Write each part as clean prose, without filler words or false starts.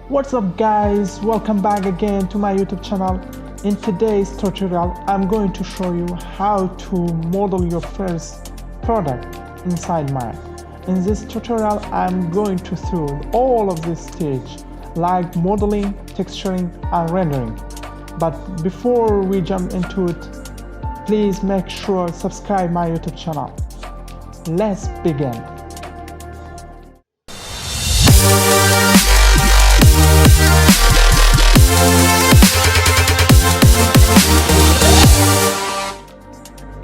What's up guys, welcome back again to my YouTube channel. In today's tutorial I'm going to show you how to model your first product inside Maya. In this tutorial I'm going to through all of this stage like modeling, texturing and rendering. But before we jump into it, please make sure subscribe my YouTube channel. Let's begin.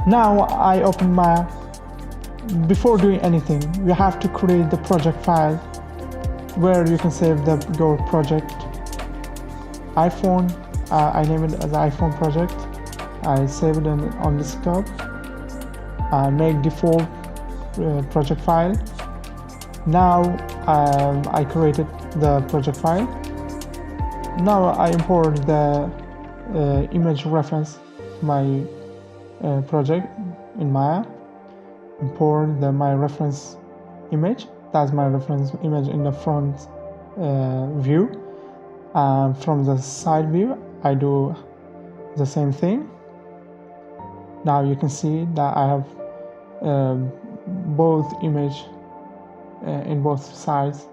Now I open Maya. Before doing anything, you have to create the project file where you can save your project. iPhone, I name it as iPhone project. I save it on desktop. Make default project file. Now I created the project file. Now I import the image reference to my project in Maya. Import my reference image. That's my reference image in the front view. From the side view I do the same thing. Now you can see that I have both image in both sides.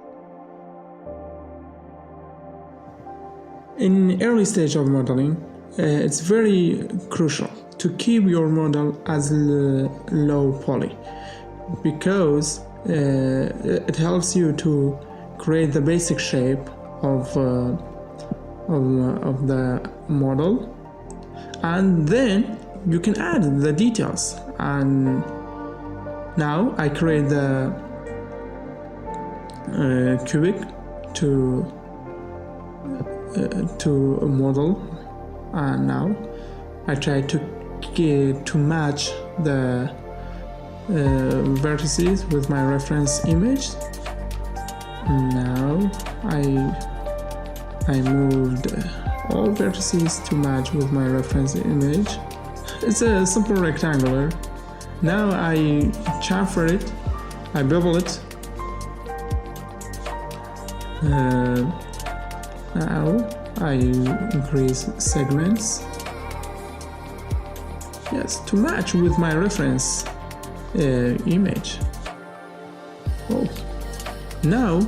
In early stage of modeling, it's very crucial to keep your model as low poly, because it helps you to create the basic shape of the model, and then you can add the details. And now I create the cubic to model, and now I try to match the vertices with my reference image. Now I moved all vertices to match with my reference image. It's a simple rectangular. Now I chamfer it, I bevel it. Now I increase segments, yes, to match with my reference image. Oh, now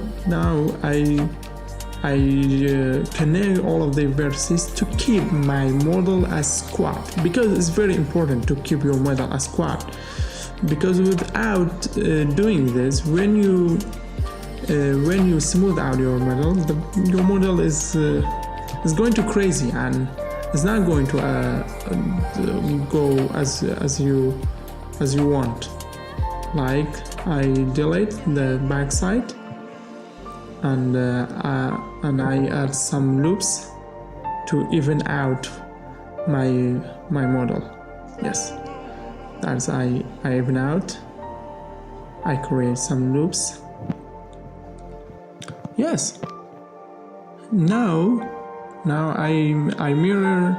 I connect all of the vertices to keep my model as square, because it's very important to keep your model as square, because without doing this, when you smooth out your model, your model is going to crazy and it's not going to go as you want. Like I delete the backside and I add some loops to even out my model. Yes, that's I even out. I create some loops. Yes. Now I mirror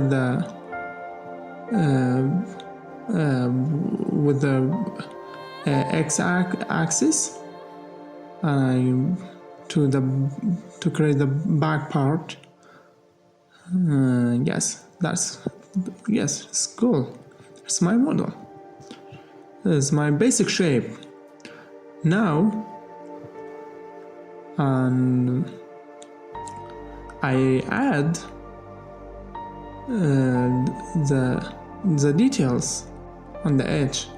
the with the x-axis to create the back part. Yes, it's cool. It's my model. It's my basic shape. Now and I add the details on the edge.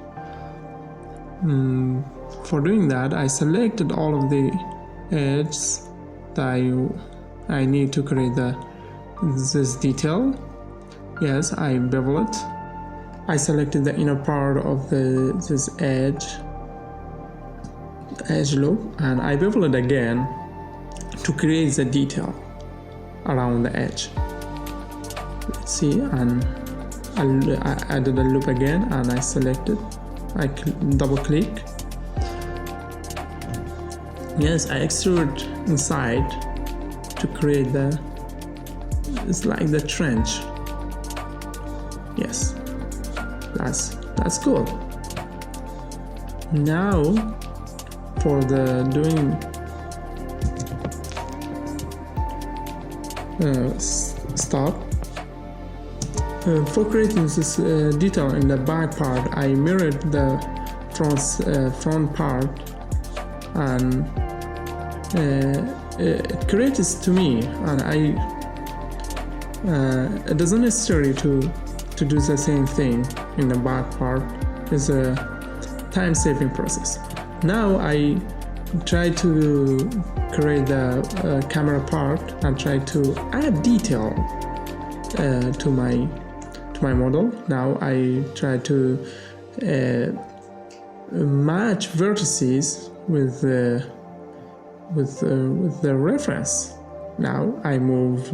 For doing that, I selected all of the edges that I need to create this detail. Yes, I bevel it. I selected the inner part of this edge loop, and I bevel it again to create the detail around the edge. Let's see, and I added a loop again, and I selected. I double click. Yes, I extrude inside to create it's like the trench. Yes, that's cool. Now for the doing stop. For creating this detail in the back part, I mirrored the front part, and it creates to me, and it doesn't necessary to do the same thing in the back part. It's a time-saving process. Now I try to create the camera part and try to add detail to my model. Now I try to match vertices with the reference. Now I move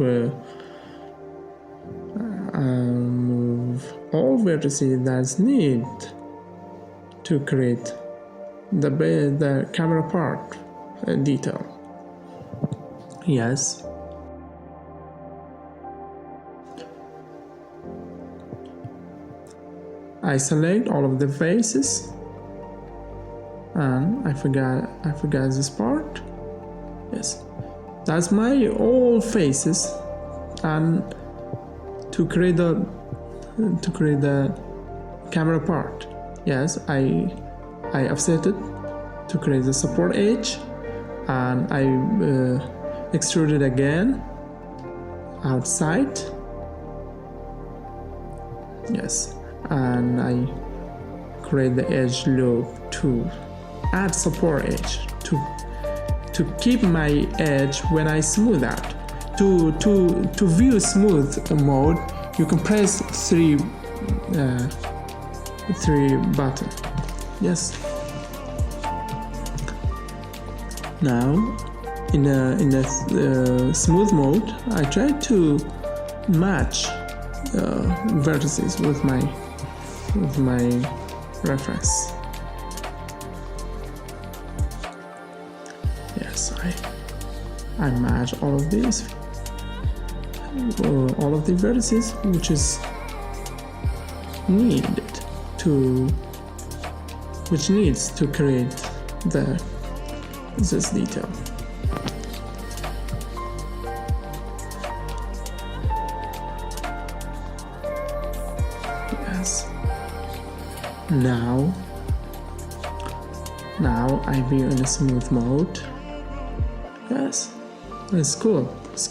all vertices that's needed to create the camera part detail. Yes. I select all of the faces, and I forgot this part. Yes, that's my all faces, and to create the camera part. Yes, I offset it to create the support edge, and I extrude it again outside. Yes, and I create the edge loop to add support edge to keep my edge when I smooth out. To view smooth mode, you can press three button. Yes. Now in the smooth mode, I try to match vertices with my reference. Yes, I match all of these, all of the vertices which is needs to create this detail. Yes. Now I view in a smooth mode. Yes, it's cool. It's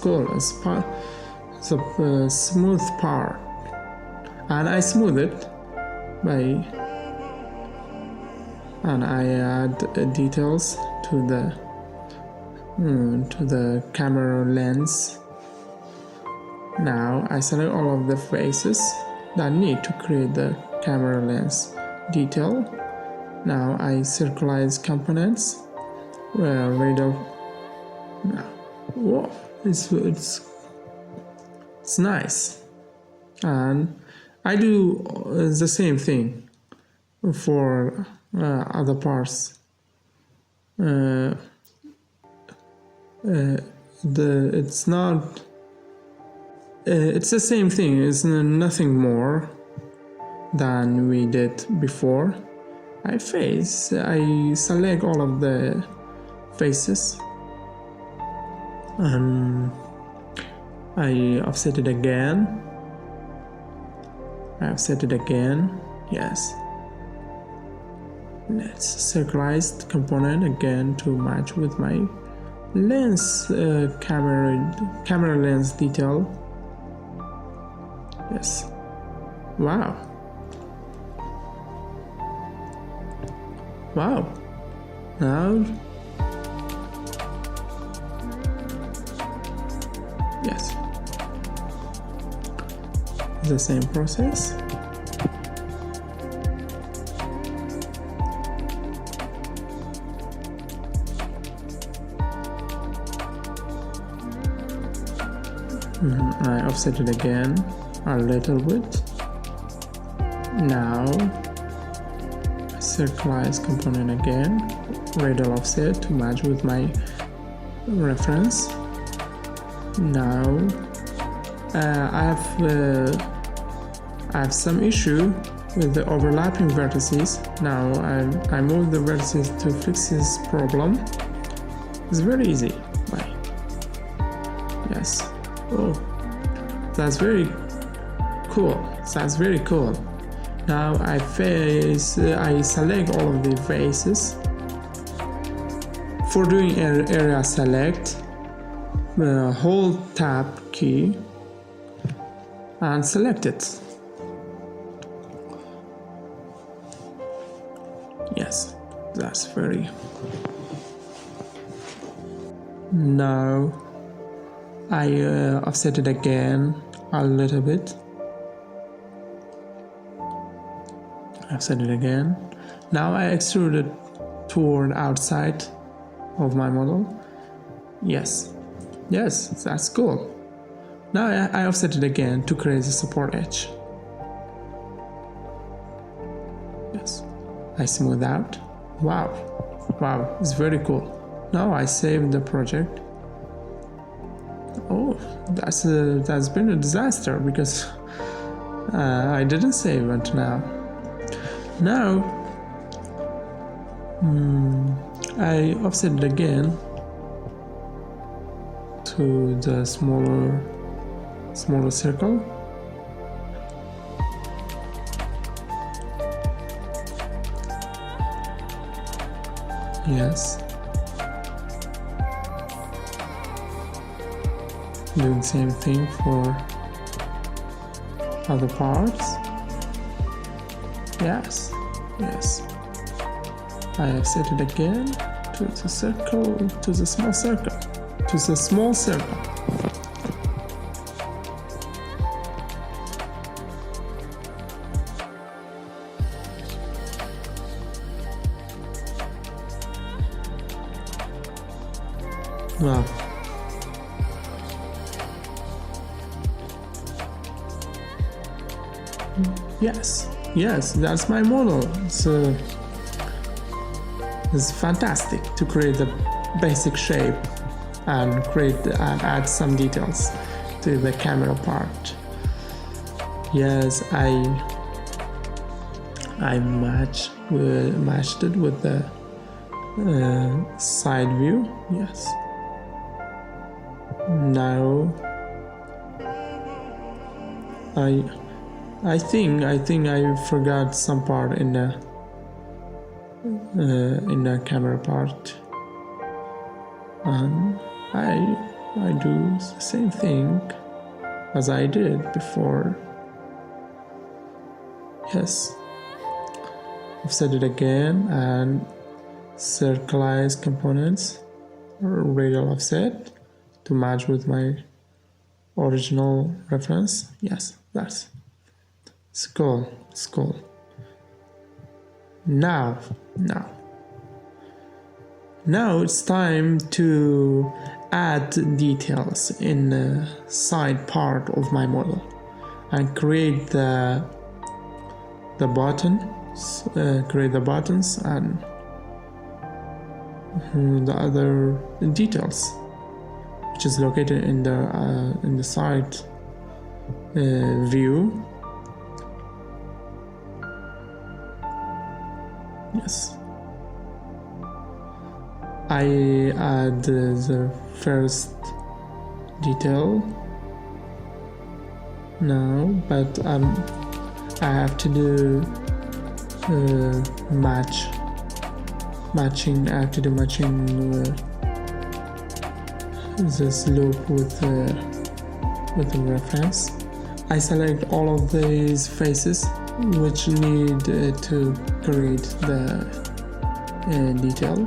a smooth part, and I smooth it and I add details to the camera lens. Now I select all of the faces that need to create the camera lens detail. Now I circularize components. Radial. Now, whoa, it's nice, and I do the same thing for other parts. It's the same thing. It's nothing more than we did before. I select all of the faces, and I offset it again. Yes. Let's circularize the component again to match with my lens camera lens detail. Yes. Wow. Now, yes, the same process. I offset it again a little bit. Now circularize component again, radial offset to match with my reference. Now I have some issue with the overlapping vertices. Now I move the vertices to fix this problem. It's very easy. Yes. Oh, that's very cool. That's very cool. Now I select all of the faces. For doing area select, hold tab key and select it. Yes, that's very. Now I offset it again a little bit. Offset it again. Now I extrude it toward outside of my model. Yes, that's cool. Now I offset it again to create the support edge. Yes, I smooth out. Wow, it's very cool. Now I save the project. Oh, that's been a disaster because I didn't save it now. Now I offset it again to the smaller circle. Yes. Doing the same thing for other parts. Yes. I offset it again to the circle, to the small circle, Wow. Yes, that's my model. So it's fantastic to create the basic shape and add some details to the camera part. Yes, I matched it with the side view. Yes. Now I think I forgot some part in the camera part, and I do the same thing as I did before. Yes, offset it again and circleize components, radial offset to match with my original reference. Yes, that's cool. Now it's time to add details in the side part of my model and create the buttons and the other details, which is located in the side view. Yes, I add the first detail now, but I have to do matching. I have to do matching this loop with the reference. I select all of these faces which need to create the detail.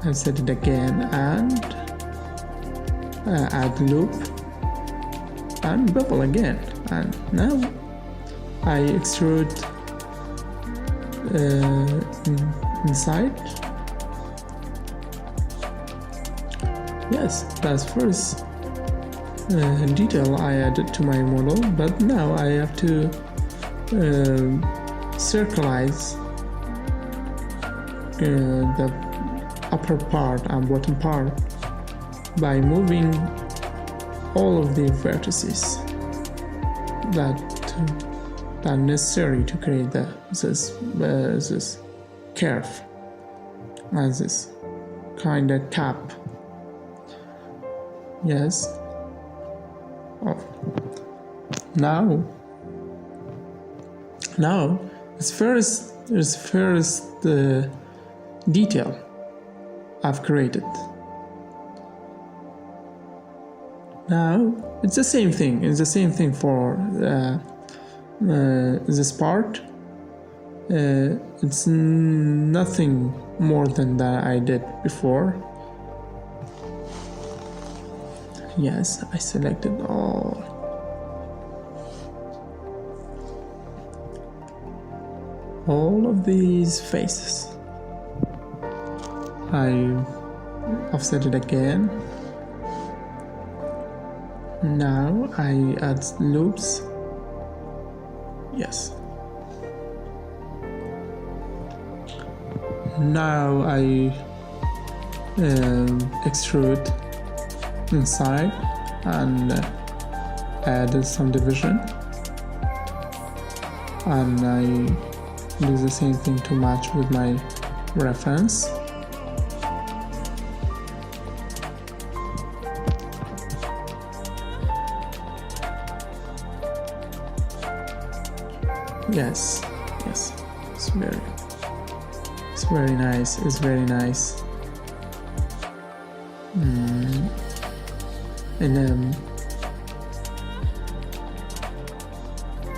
I set it again and add loop and bubble again, and now I extrude inside. Yes, that's first detail I added to my model, but now I have to circleize the upper part and bottom part by moving all of the vertices that are necessary to create this curve and this kind of cap. Yes. Oh. Now it's first the detail I've created. Now it's the same thing. It's the same thing for this part. It's nothing more than that I did before. Yes, I selected all of these faces. I offset it again. Now I add loops. Yes. Now I extrude inside and add some division, and I do the same thing to match with my reference. Yes, it's very nice. It's very nice. And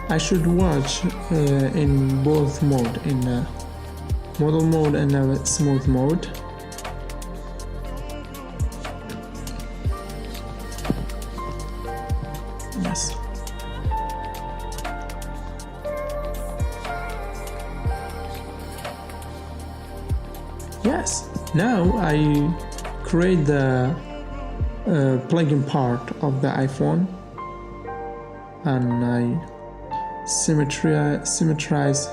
I should watch in both mode, in model mode and smooth mode. Yes. Yes. Now I create the plugin part of the iPhone, and I symmetrize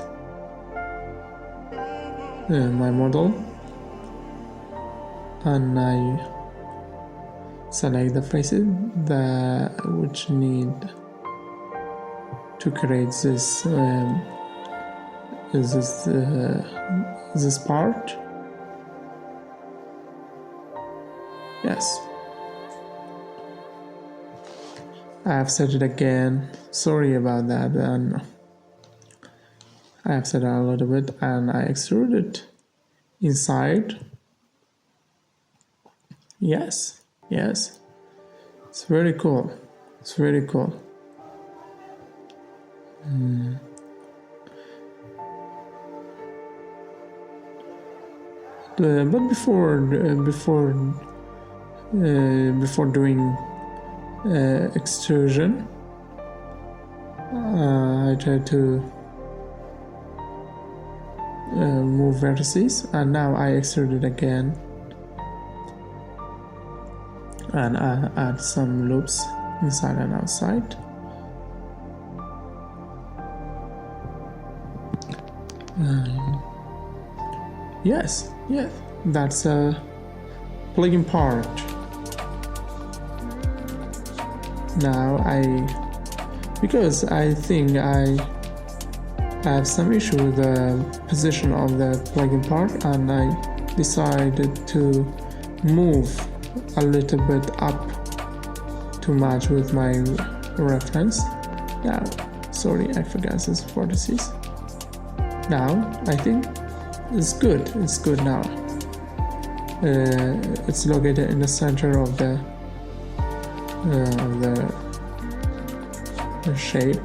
my model, and I select the faces which need to create this part. Yes. I have said it again. Sorry about that. And I have said it a little bit, and I extrude it inside. Yes. It's very cool. But before doing extrusion, I try to move vertices, and now I extrude it again, and I add some loops inside and outside. Yes, that's a plugin part. Now because I think I have some issue with the position of the plugin part, and I decided to move a little bit up to match with my reference. Yeah, sorry, I forgot this vertices. Now I think it's good now. It's located in the center of the shape.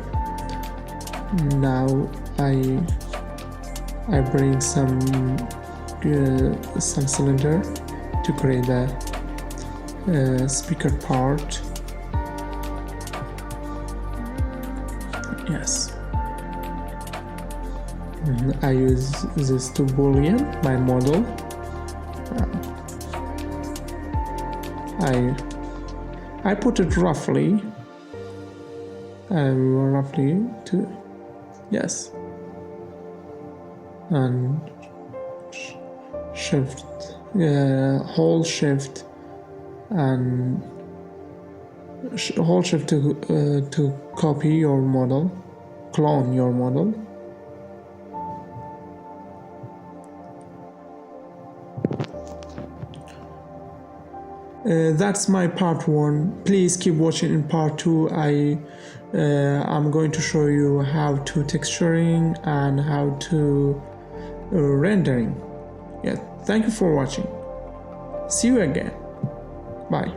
Now I bring some cylinder to create the speaker part. Yes. I use this to boolean my model. I put it roughly to yes, and shift, hold shift, and hold shift to copy your model, clone your model. That's my part 1. Please keep watching in part 2. I'm going to show you how to texturing and how to rendering. Yeah, thank you for watching. See you again. Bye.